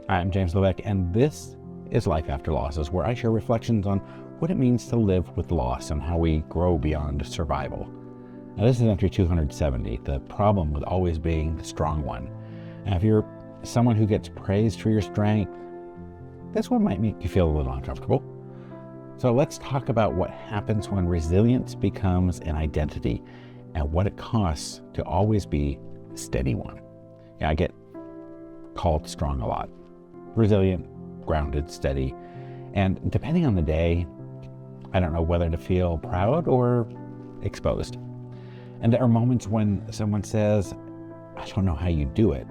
I'm James Levesque, and this is Life After Losses, where I share reflections on what it means to live with loss and how we grow beyond survival. Now, this is entry 270, the problem with always being the strong one. Now, if you're someone who gets praised for your strength, this one might make you feel a little uncomfortable. So let's talk about what happens when resilience becomes an identity and what it costs to always be a steady one. Yeah, I get called strong a lot. Resilient, grounded, steady. And depending on the day, I don't know whether to feel proud or exposed. And there are moments when someone says, I don't know how you do it.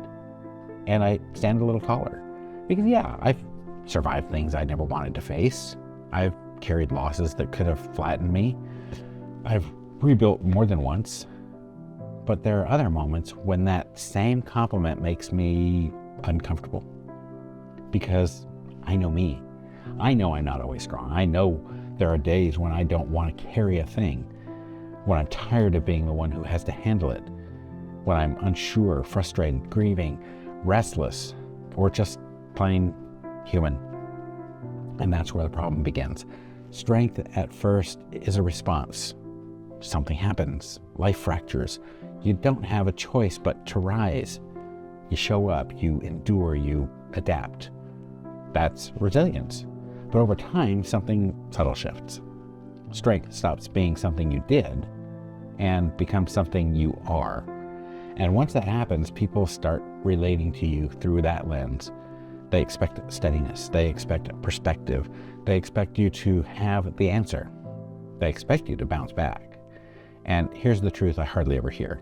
And I stand a little taller. Because yeah, I've survived things I never wanted to face. I've carried losses that could have flattened me. I've rebuilt more than once. But there are other moments when that same compliment makes me uncomfortable. Because I know me. I know I'm not always strong. I know there are days when I don't want to carry a thing, when I'm tired of being the one who has to handle it, when I'm unsure, frustrated, grieving, restless, or just plain human. And that's where the problem begins. Strength at first is a response. Something happens, life fractures. You don't have a choice but to rise. You show up, you endure, you adapt. That's resilience. But over time, something subtle shifts. Strength stops being something you did and becomes something you are. And once that happens, people start relating to you through that lens. They expect steadiness. They expect perspective. They expect you to have the answer. They expect you to bounce back. And here's the truth I hardly ever hear.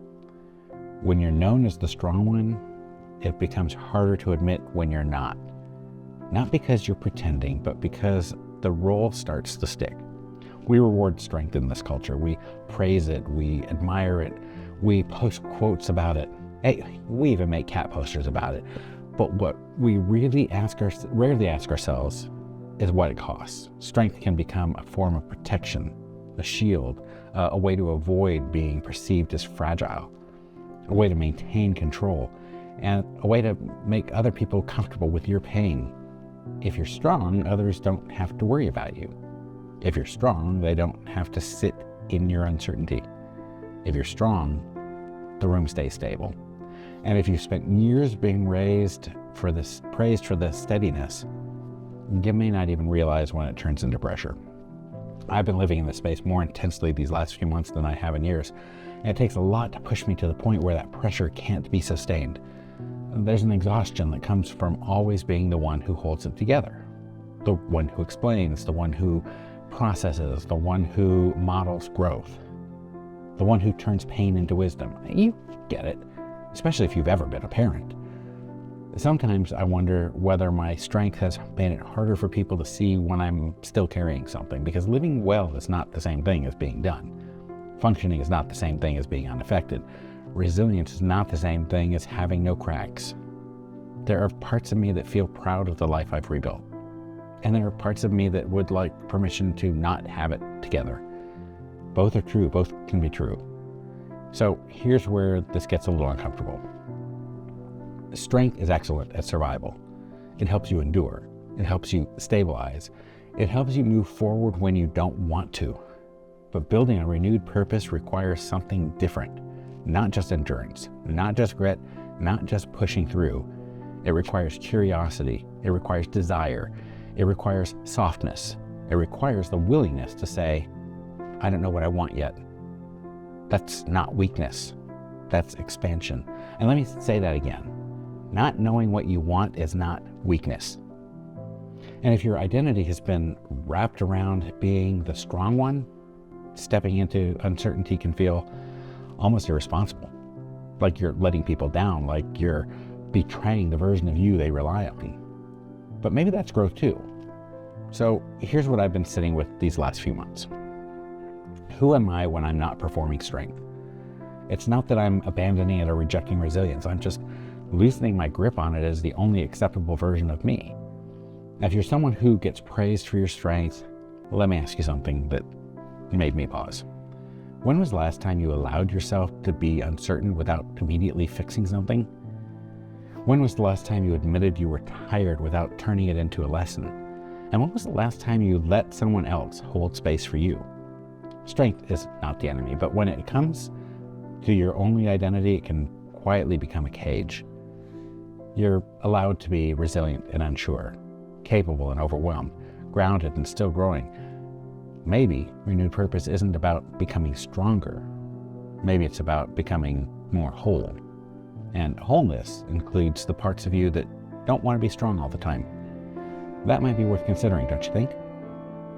When you're known as the strong one, it becomes harder to admit when you're not. Not because you're pretending, but because the role starts to stick. We reward strength in this culture. We praise it. We admire it. We post quotes about it. Hey, we even make cat posters about it. But what we rarely ask ourselves is what it costs. Strength can become a form of protection, a shield, a way to avoid being perceived as fragile, a way to maintain control, and a way to make other people comfortable with your pain. If you're strong, others don't have to worry about you. If you're strong, they don't have to sit in your uncertainty. If you're strong, the room stays stable. And if you've spent years being praised for this steadiness, you may not even realize when it turns into pressure. I've been living in this space more intensely these last few months than I have in years. And it takes a lot to push me to the point where that pressure can't be sustained. There's an exhaustion that comes from always being the one who holds it together, the one who explains, the one who processes, the one who models growth, the one who turns pain into wisdom. You get it, especially if you've ever been a parent. Sometimes I wonder whether my strength has made it harder for people to see when I'm still carrying something, because living well is not the same thing as being done. Functioning is not the same thing as being unaffected. Resilience is not the same thing as having no cracks. There are parts of me that feel proud of the life I've rebuilt. And there are parts of me that would like permission to not have it together. Both are true, both can be true. So here's where this gets a little uncomfortable. Strength is excellent at survival. It helps you endure. It helps you stabilize. It helps you move forward when you don't want to. But building a renewed purpose requires something different. Not just endurance, not just grit, not just pushing through. It requires curiosity. It requires desire. It requires softness. It requires the willingness to say, I don't know what I want yet. That's not weakness. That's expansion. And let me say that again. Not knowing what you want is not weakness. And if your identity has been wrapped around being the strong one, stepping into uncertainty can feel almost irresponsible. Like you're letting people down, like you're betraying the version of you they rely on. But maybe that's growth too. So here's what I've been sitting with these last few months. Who am I when I'm not performing strength? It's not that I'm abandoning it or rejecting resilience. I'm just loosening my grip on it as the only acceptable version of me. Now, if you're someone who gets praised for your strength, let me ask you something that made me pause. When was the last time you allowed yourself to be uncertain without immediately fixing something? When was the last time you admitted you were tired without turning it into a lesson? And when was the last time you let someone else hold space for you? Strength is not the enemy, but when it comes to your only identity, it can quietly become a cage. You're allowed to be resilient and unsure, capable and overwhelmed, grounded and still growing. Maybe renewed purpose isn't about becoming stronger. Maybe it's about becoming more whole. And wholeness includes the parts of you that don't want to be strong all the time. That might be worth considering, don't you think?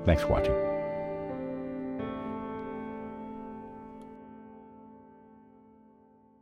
Thanks for watching.